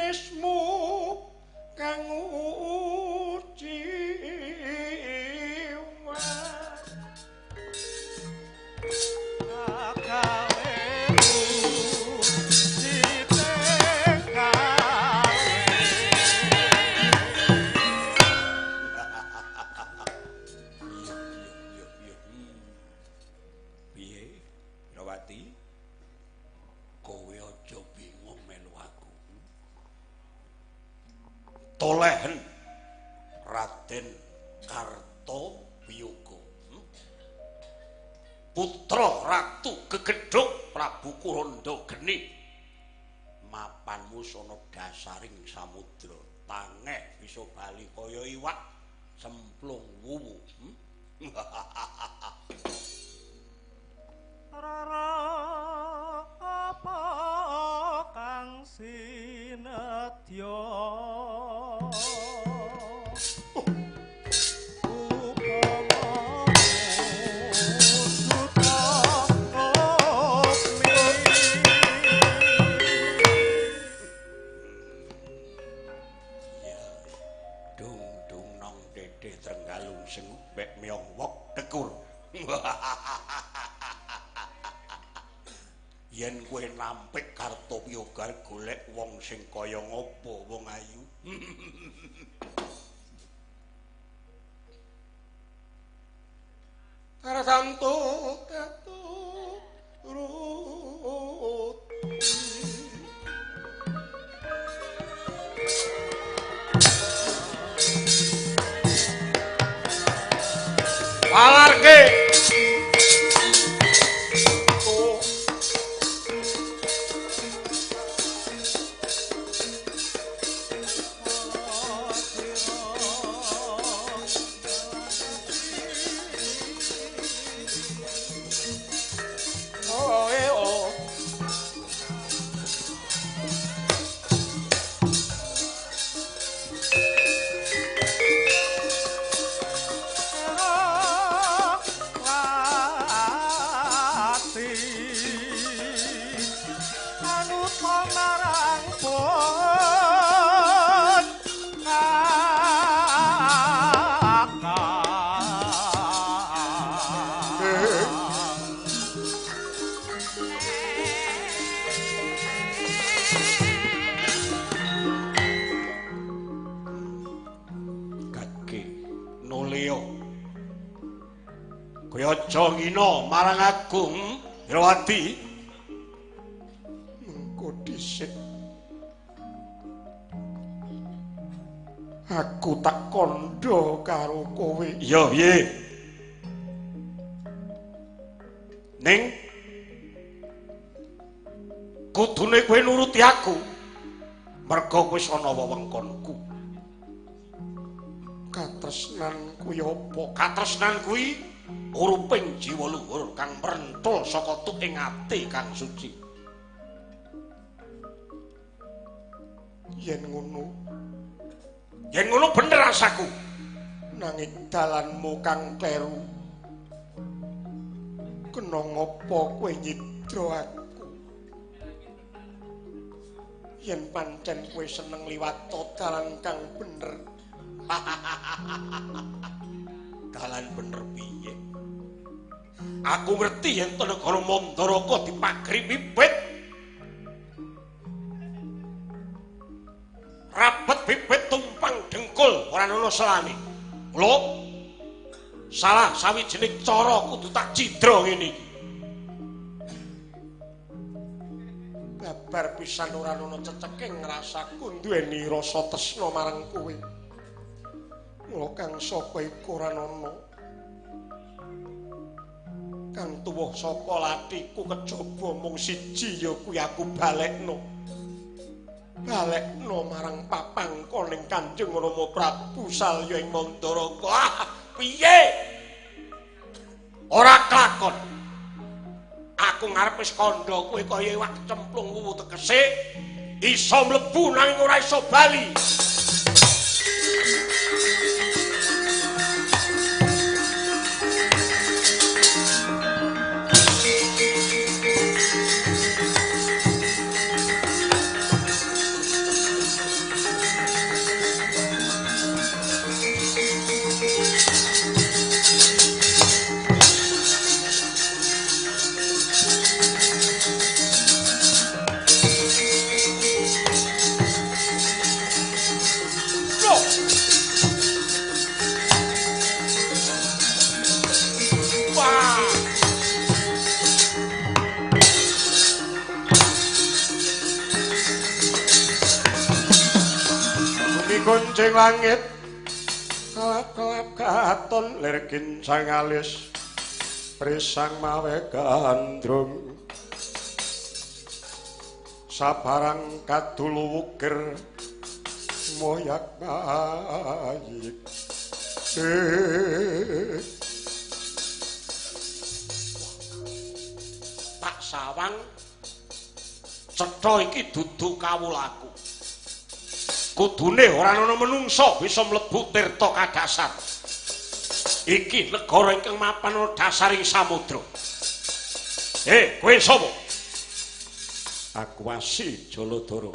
jenismu kang uci Tolehen Raden Kartowiyoga putra Ratu Gegedhuk Prabu Kurandageni mapanmu sono dasaring samudra tangeh bisa bali kaya iwak cemplung wuwu Rara apa kang sinedya Trenggalung sing mbek miyong wok kekur. Yen kowe nampik Kartowiyoga golek wong sing kaya ngopo wong ayu. Tartamtu rut Palarke aja ngina marang aku, Irawati. Mengko dhisik aku tak kandha karo kowe. Iya, piye? Ning kudune kowe nuruti aku. Merga wis ana wewengkonku. Katresnan kuwi apa? Katresnan kuwi uruping jiwa luhur kang mrentul saka tuking ati kang suci. Yen ngono bener rasaku. Nanging dalanmu kang kleru. Kena ngopo kowe nyidra aku? Yen pancen kowe seneng liwat dalan kang bener. Dalan bener piye? Aku ngerti yen to negara Mandaraka dipagri bibit. Rabet bibit tumpang dengkul ora ana selane. Lho. Salah sawijining cara kudu tak cidra ngene iki. Babar pisan ora ana ceceke ngrasaku duweni rasa tresna marang kowe. Mula kang sapa iku ora ana. Kang tuwuh saka latiku kejaba mung siji ya kuwi aku balekno. Balekno marang papangkoning Kanjeng Rama Prabu Salya ing Mandaraka. Ah, piye? Ora klakon. Aku ngarep wis kandha kowe kaya iwak cemplung wuwu tegese iso mlebu nanging ora iso bali. kunjing langit kelap-kelap katon lir kincang alis prisang mawe gandrung sabarang kadulu wukir moyak mayik tak sawang cetha iki dudu kawulaku kudune ora ana menungsa bisa mlebu tirta kadasar iki negara ingkang mapan ana dasaring samudra kowe sapa aku Wasi Jaladara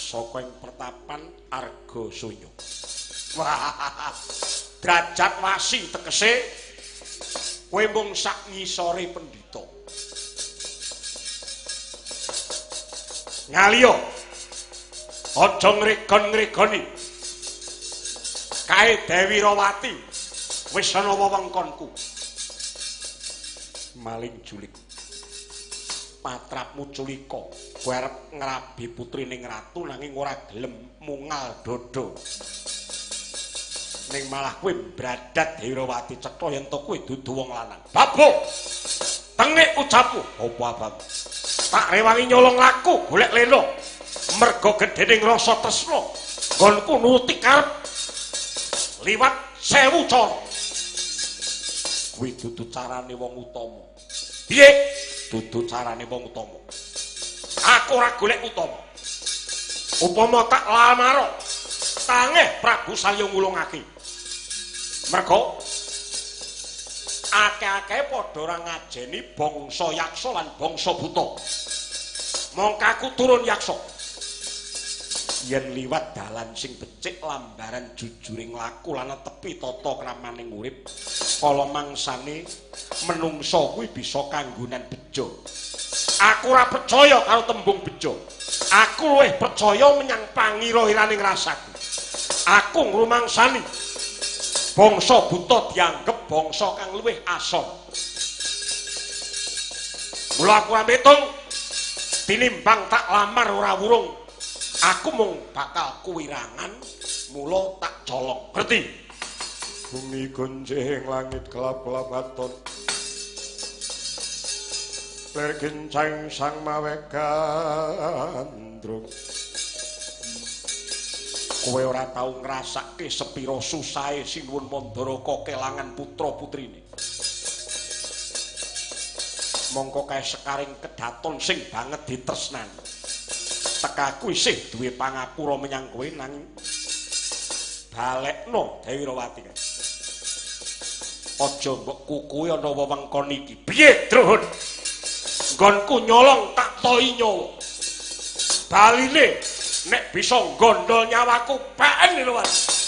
saka ing pertapan Argasunya wah derajat Wasi tegese kowe mung sak ngisore pendhita ngaliyo aja ngregon-ngregoni kae Dewi Rawati wis ana wewengkonku maling julik patrapmu culika kowe arep ngrabi putrining ratu nanging ora gelem mungal dodo ning malah kowe bradat Dewi Rawati cetha yen to kowe dudu wong lanang babuk tengik ucapmu apa abang tak rewangi nyolong laku golek leno merga gedhening rasa tresna nggonku nuruti karep liwat 1000 cara kuwi dudu carane wong utama piye dudu carane wong utama aku ora golek utama upama tak lamar tangeh Prabu Salya ngulungake merga akeh-akeh padha ora ngajeni bangsa yaksa lan bangsa buta mongko aku turun yaksa yen liwat dalan sing becik lambaran jujuring laku lan tepi tata kramaning urip kala mangsane menungsa kuwi bisa kanggonan bejo aku ora percaya karo tembung bejo aku luwih percaya menyang pangira-iraning rasaku aku ngrumangsani bangsa buta dianggep bangsa kang luwih asor mula aku ambetung tinimbang tak lamar ora wurung aku mung bakal kuwirangan mula tak colong ngerti bumi gonjing langit kelap-kelap aton lir kincang sang mawe gandrung kowe ora tau ngrasake sepira susahe Sinuwun Mandaraka kelangan putra-putrine mongko kae sekaring kedaton sing banget ditresnani tekaku isih duwe pangapura menyang kowe nanging balekno Dewi Rawati kae aja mbok kukuhe ana wewengkon iki piye Druhun nggonku nyolong tak toi nyawa baline nek bisa gondol nyawaku paen lho Mas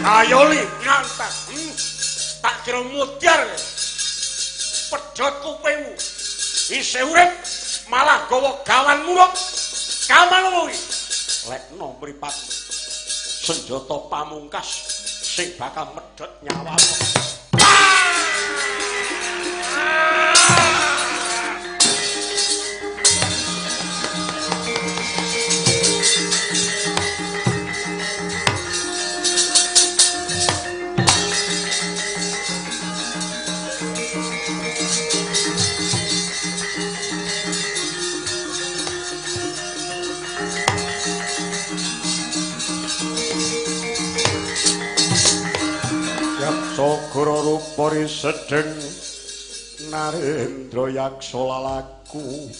Ayo li ngantak. Tak kira mutiar. Pedhot kupingmu. Isih urip malah gawa gawan muruk. Kaman kuwi. Lekno mripatmu. Senjata pamungkas sing bakal medhot nyawamu. Sagara rupane sedeng Narendra yaksa lalaku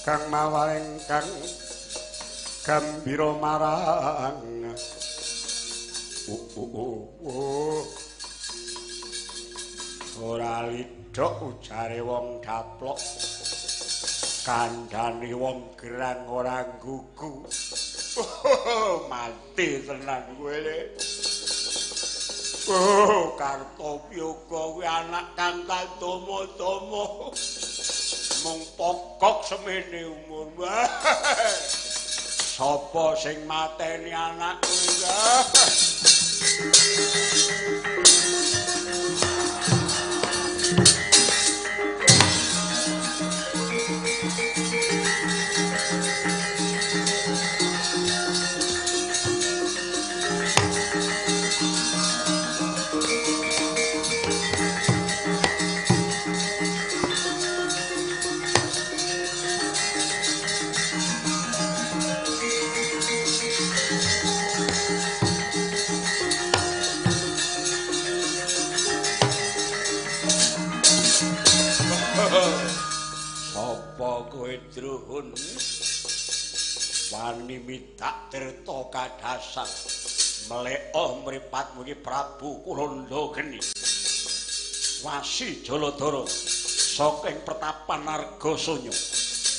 kang mawaring kang gambira marang ora lidhok ujare wong daplok kandhane wong gerang ora gugu mati tenan kowe Kartopyoga kuwi anak kang kadama-dama mung pokok semene umur. Sapa sing mateni anak kuwi? Sapa kowe Druhun? Wani midak tirta kadhasan mleka mripatmu iki Prabu Kulanda Geni. Wasi Jaladara saking Pertapan Nargasanya.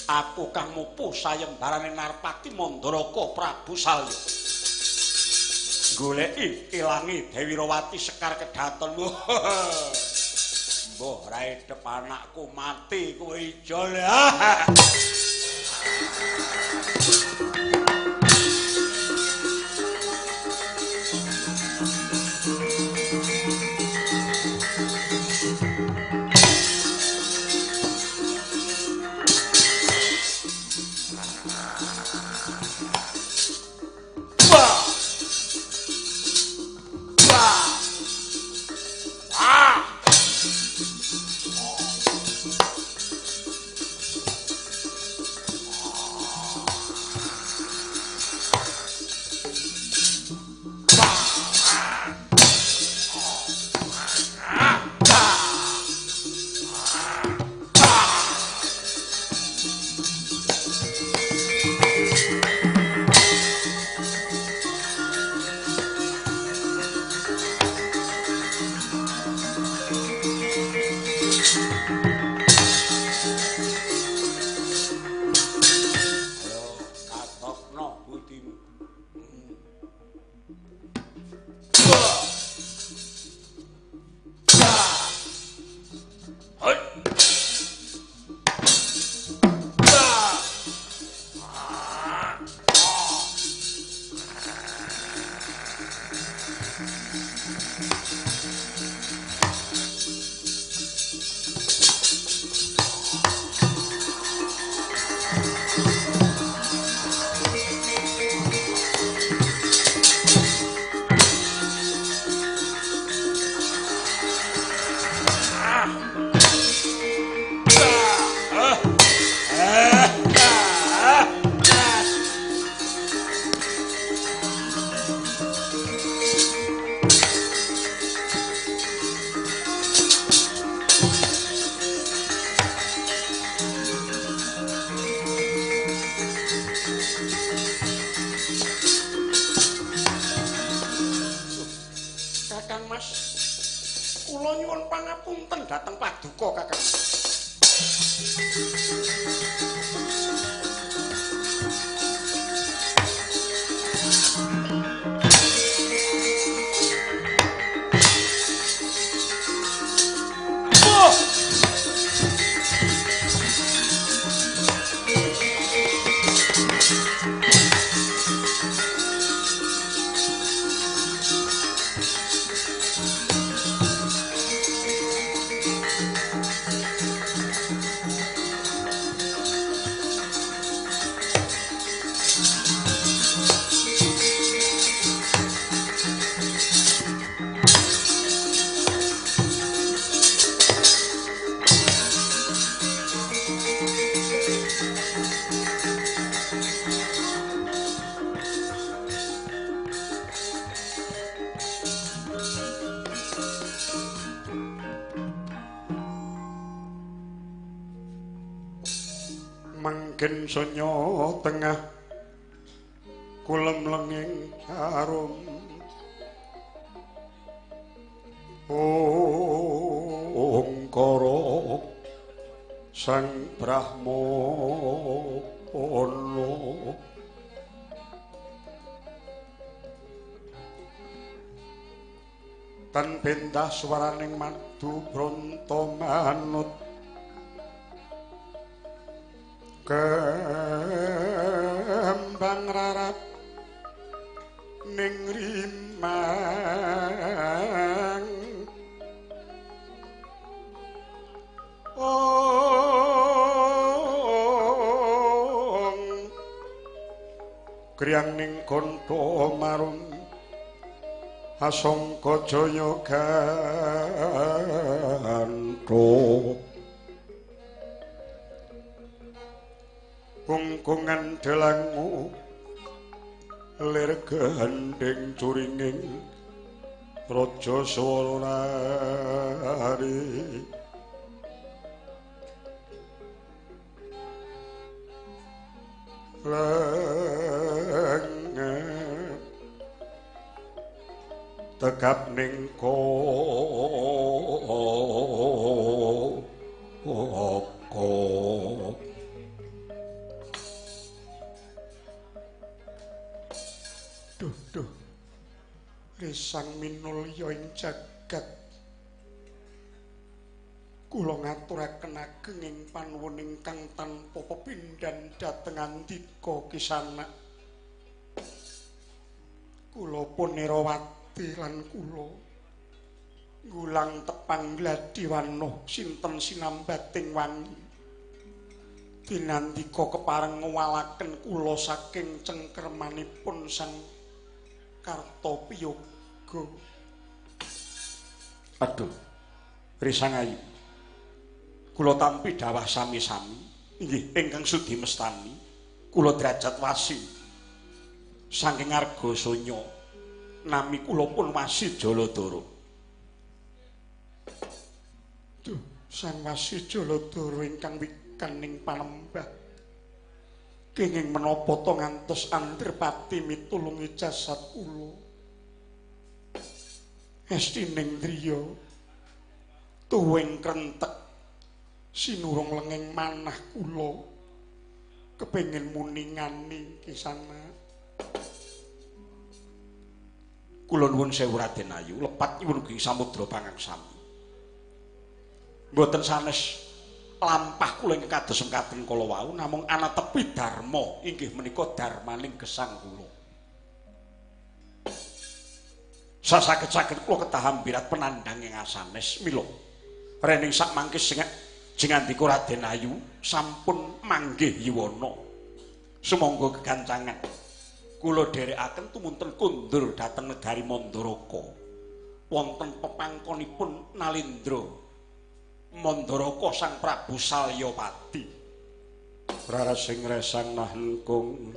Aku kang mupu sayembarane Narpati Mandaraka Prabu Salya. Goleki ilangi Dewi Rawati Sekar Kedaton. Mbah ra edep anakku mati kowe ijol. dhateng paduka Kakang. Mangken sonya tengah kulem lenging arum ongkara sang Brahmana tan pendah swaraning madu bronto manut kembang rarat ning rimang kriang ning kontho marung asangka jaya gantho kungkungan delangmu lir gandeng curinging raja Swaranari lengen tegap ning Duh, risang minulya ing jagat. Kula ngaturaken ageng ing panuwun ingkang tanpa pepindhan dhateng andika Kisanak. Kula pun Nerawati lan kula ngulang tepang gladiwana sinten sinambating wangi. Dinandika kepareng ngwalaken kula saking cengkermanipun Sang Kartopiyoga. Aduh, risang ayu. Kula tampi dawah sami-sami. Inggih, ingkang sudi mestani. Kula derajat wasi. Saking Argasanya, nami kula pun Wasi Jaladara. Duh, Sang Wasi Jaladara ingkang wikaning panembah. Kenging menapa to ngantos Andrapati mitulungi jasad kula. Estining driya tuwing krentek sinurung lenging manah kula kepengin muningani Kisanak. Kula nuwun sewu Raden Ayu, lepat nyuwun ugi samudra pangangsami. Mboten sanes lampah kula ing kados mekaten kala wau namung ana tepi dharma inggih menika dharmaning gesang kula. Sasaget-saget kula kedah ambirat penandhang ing asanes mila. Rening sak mangke sing andika Raden Ayu sampun manggih yiwana. Sumangga kegancangan kula dherekaken tumunten kundur dhateng negari Mandaraka. Wonten pepangkonipun Nalendra Mandaraka Sang Prabu Salyapati. Rarasing resang nahengkung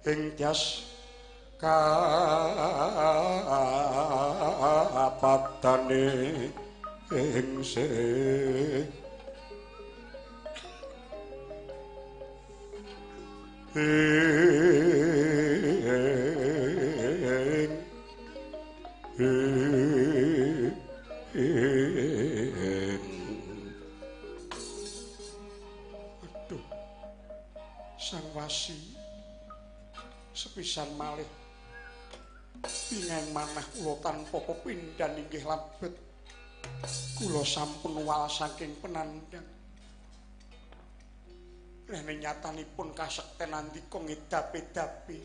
ing tias kapatane ing ing Sang Wasi sepisan malih pingin manah kula tanpa pepindhan inggih labet kula sampun wal saking penandhang rene nyatanipun kasekten andika ngedapi-dapi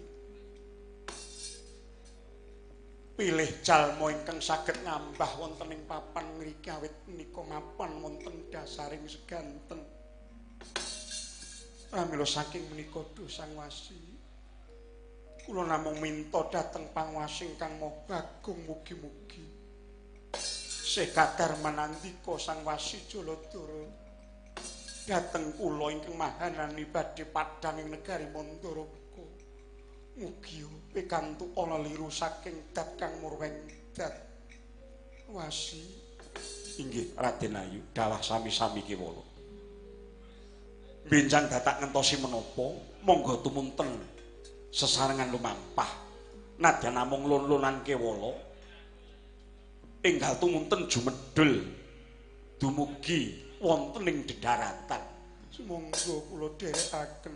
pilih jalma ingkang saged ngambah wonten ing papan ngriki awit menika mapan wonten dasaring seganten pramila saking menika Sang Wasi kula namung minta dhateng pangwasi ingkang Maha Agung mugi-mugi sekadar manandika Sang Wasi Jaladara dhateng kula ingkang mahanani badhe padhang ing negari Mandaraka mugi pikantuk ana liru saking dat kang murweng dat Wasi inggih Raden Ayu dawah sami-sami kiwala benjang datak ngentosi menapa monggo tumunten sesarengan lumampah nadyan namung lon-lonan kewala enggal tumunten jumedhul dumugi wonten ing dedharatan sumangga kula dherekaken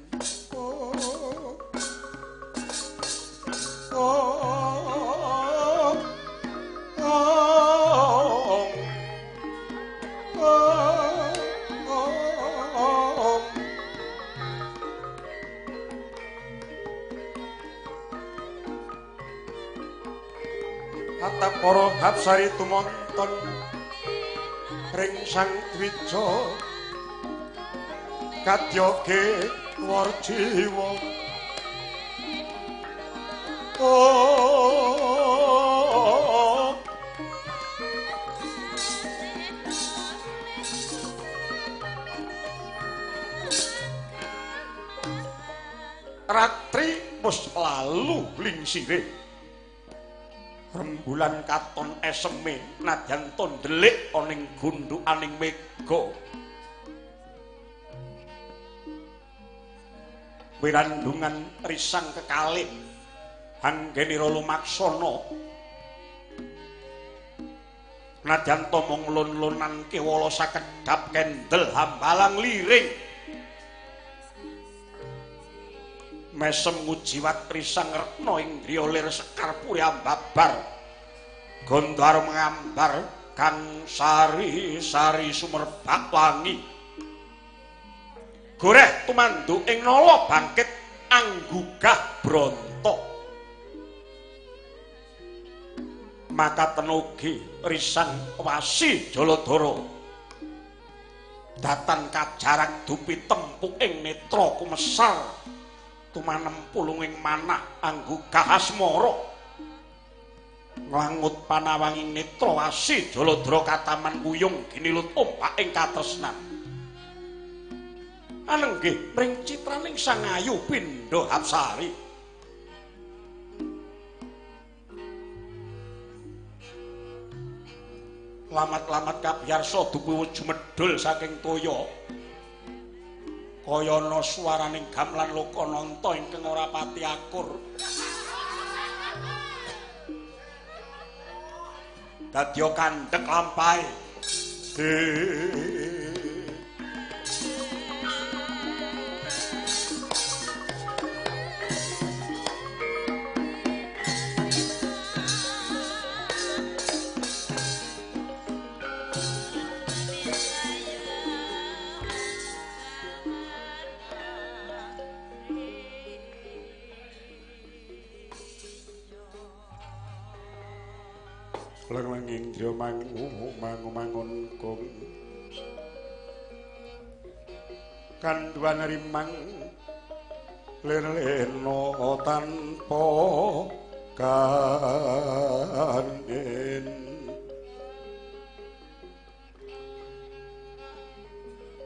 Hatta para Hapsari tumonten ring Sang Dwija kadyoge warjiwa ratri wis lalu lingsire rembulan katon eseme nadyan to ndelik ana ing gundukaning mega wirandungan risang kekalih anggenira lumaksana nadyan to mung lon-lonan kewala sakedhap kendel hambalang liring mesem ngujiwat risang retna ing griya lir sekar puri ambabar gondar mengambar kang sari-sari sumerbak wangi goreh tumandu ing nala bangkit anggugah bronto maka tenugi risang Wasi Jaladara datan kajarak dupi tempuk ing netra kumesar tumanem pulunging manah anggugah asmara nglangut panawanging netra Wasi Jaladara kataman kuyung ginilut ombak ing katresnan anenggih mring citraning Sang Ayu Pindha Hapsari lamat-lamat kabiyarsa dupi jumedhul saking toya kaya ana swaraning gamelan Lokananta ingkang ora pati akur dadya kandhek lampahe Lang indra mangun kung kanduan rimang leleno tanpa kanen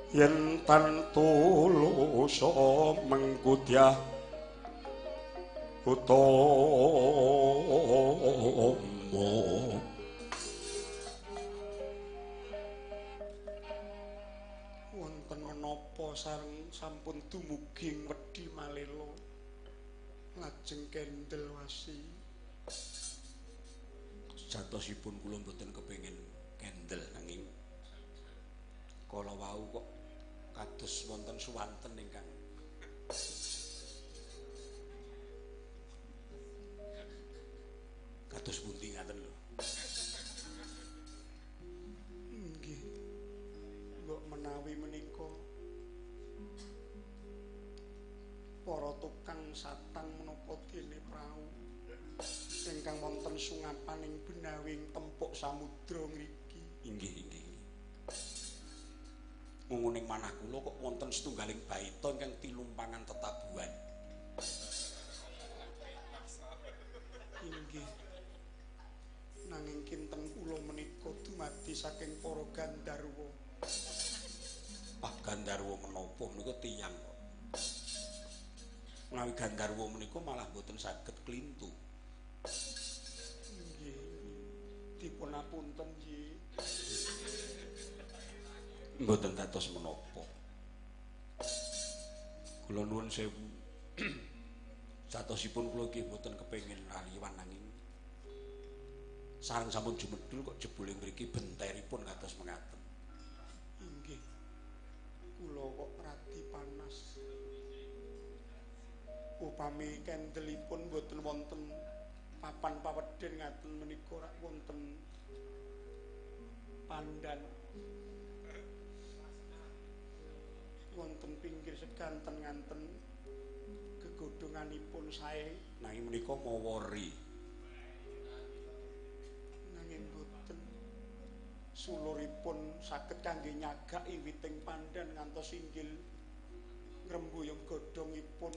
yen tan tulus mengkudyah utama wonten menapa sareng sampun dumugi wedi malelo lajeng kendel Wasi jatosipun kula mboten kepengin kendel nanging kala wau kok kados wonten suwanten ingkang Kados pundi ngaten lho. Nggih. Mbok menawi menika para tukang satang menapa dene prau ingkang wonten sungapaning benawing tempuk samudra ngriki. Inggih, inggih. Ngunguning manah kula kok wonten setunggaling baita ingkang tilumpangan tetabuhan. Inggih. Nanging kinten kula menika dumadi saking para Gandharwa. Ah, Gandharwa menapa menika tiyang kok. Menawi Gandharwa menika malah boten saged klintu. Nggih. Dipunapunten nggih. Mboten dados menapa. Kula nuwun sewu. Satosipun kula nggih mboten kepengin raliwan nanging sareng sampun jumedhul kok jebule mriki benteripun kados mengaten. Inggih. Kula kok radi panas. Upami kendelipun mboten wonten papan pawedhen ngaten menika rak wonten pandan. Wonten pinggir seganten nganten gegodhonganipun sae Nanging menika mawari. nanging boten suluripun saged kangge nyagaki witing pandan ngantos inggil ngrembuyung godhongipun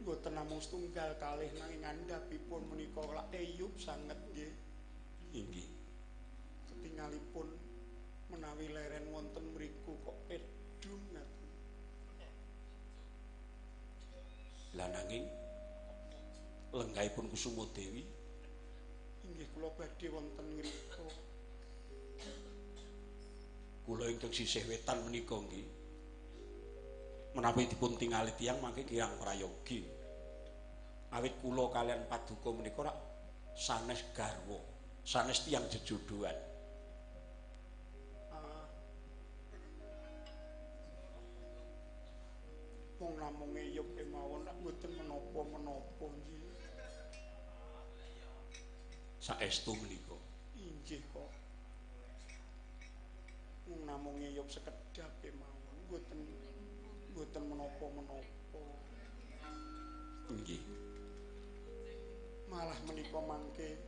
boten namung setunggal kalih nanging ngandhapipun menika lak eyub sanget nggih. Inggih. Ketingalipun menawi leren wonten mriku kok edung ngaten. Lah nanging lenggahipun Kusuma Dewi Inggih kula badhe wonten ngrika. kula ingkang sisih wetan menika nggih menawi dipun tingali tiyang mangke kirang prayogi. Awit kula kalian paduka menika rak sanes garwa, sanes tiyang jejodhoan. Wong namung eyub kemawon rak mboten menapa-menapa nggih. Saestu menika. Inggih kok. Wong namung eyub sekedhap kemawon mboten menapa-menapa. Inggih. Malah menika mangke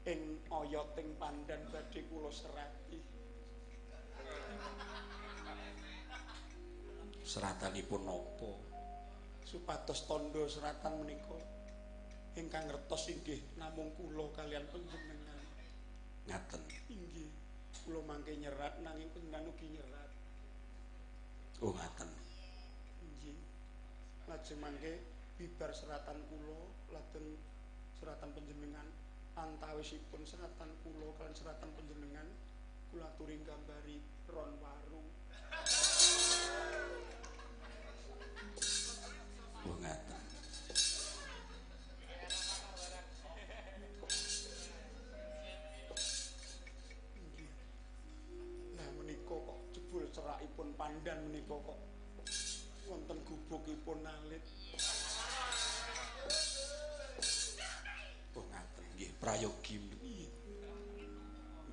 ing oyoting pandan badhe kula serati. Seratanipun napa? Supados tandha seratan menika ingkang ngertos inggih namung kula kalian panjenengan. Ngaten. Inggih, kula mangke nyerat nanging panjenengan ugi nyerat. Oh ngaten. Inggih. Lajeng mangke bibar seratan kula lajeng seratan panjenengan antawisipun seratan kula kalian seratan panjenengan kula aturi gambari ron waru. Oh ngaten. Inggih. Lah menika kok jebul cerakipun pandan menika kok wonten gubukipun alit. Oh ngaten nggih prayogi.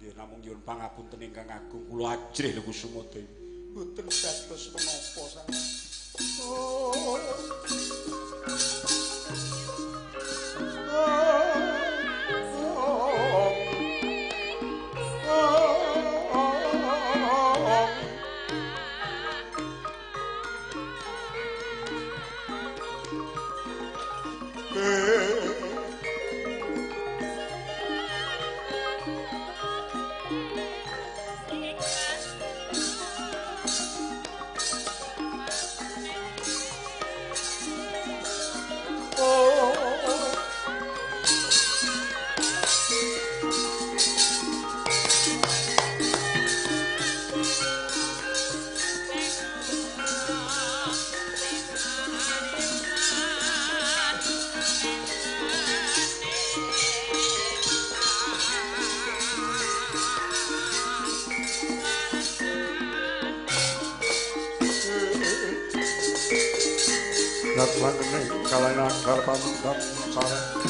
Nggih namung nyuwun pangapunten ingkang agung kula ajrih lho Kusuma Dewi. Mboten dados menapa sanget. Oh. sanggene kalayan agar pamungkas sareng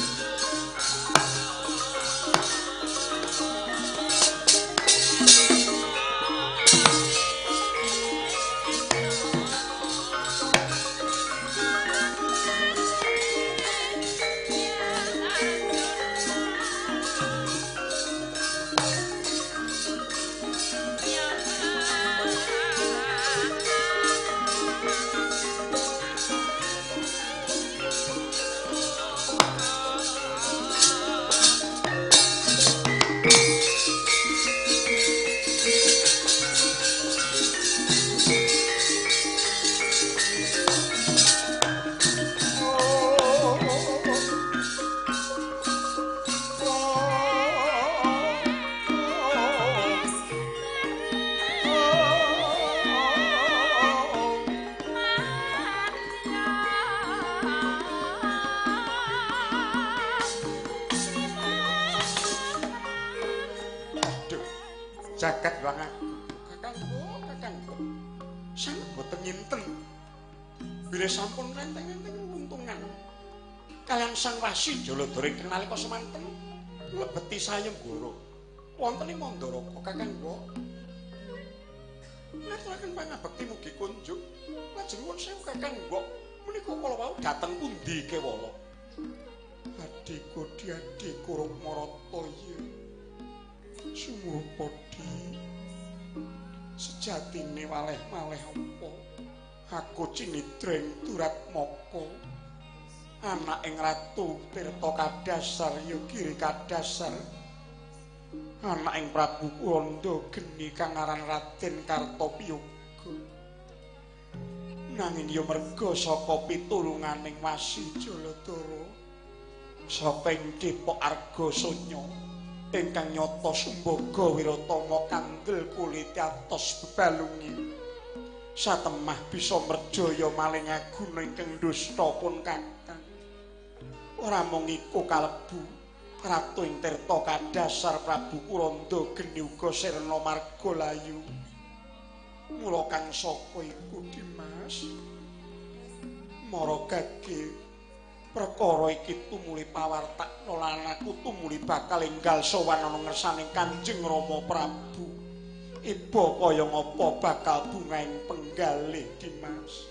jagat wang aku kakangku sangat boten nyinten bila sampun renteng-renteng runtungan kalian sang wasi Jaladara ingkang nalika semanten lebeti sayembara wonten ing Mandaraka kakangku ngaturaken pangabekti mugi kunjuk lajeng nuwun sewu kakangku menika kala wau dhateng pundi kewala adikku diadikku Rukmarata ya Sumurpadi sejatine waleh-waleh apa aku Cinidreng Duratmaka anak ing Ratu Tirta Kadasar Yogiri Kadasar anak ing Prabu Kuranda Geni kang aran Raden Kartapiyuga nanging ya merga saka pitulunganing Wasi Jaladara saka ing Depok Argasanya ingkang nyata Sumbaga Wiratama kandel kulit atos bebalungi satemah bisa merjaya maling aguna ingkang dusta pun kakang ora mung iku kalebu ratu ing Tirta Kadasar Prabu Kuranda Geni uga sirna Margalayu mula kang saka iku Dimas mara gage perkara iki tumuli pawartakna lan aku tumuli bakal enggal sowan ana ngersaning Kanjeng Rama Prabu. Iba kaya ngapa bakal bungaing penggalih Dimas.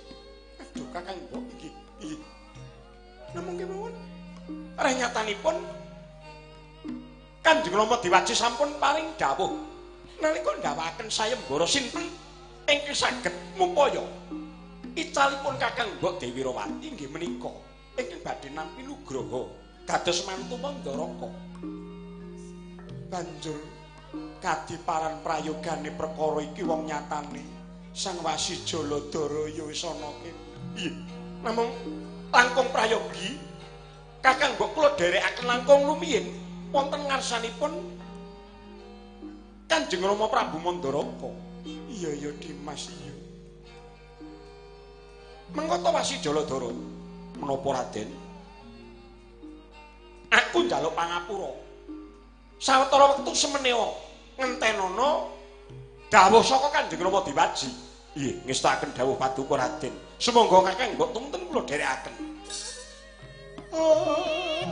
Aduh Kakang kok iki. Namung kemawon. Renyatanipun Kanjeng Rama Diwaji sampun paring dawuh nalika ndhawaken sayembara sinten ingkang saged mupaya icalipun Kakang Mbok Dewi Rawati inggih menika ingkang badhe nampi nugraha kados mantu Mandaraka. Banjur kadiparan prayogane perkara iki wong nyatane Sang Wasi Jaladara ya wis ana kene. Nggih. Namung langkung prayogi Kakang mbok kula dherekaken langkung lumiyin wonten ngarsanipun Kanjeng Rama Prabu Mandaraka. Iya ya Dimas iya. Mengko Wasi Jaladara menapa Raden? Aku njaluk pangapura. Sawetara wektu semeneo ngentenono dawuh saka Kanjeng Rama Diwaji. Nggih, ngestakaken dawuh paduka Raden. Sumangga Kakang mbok tumten kula dherekaken. Om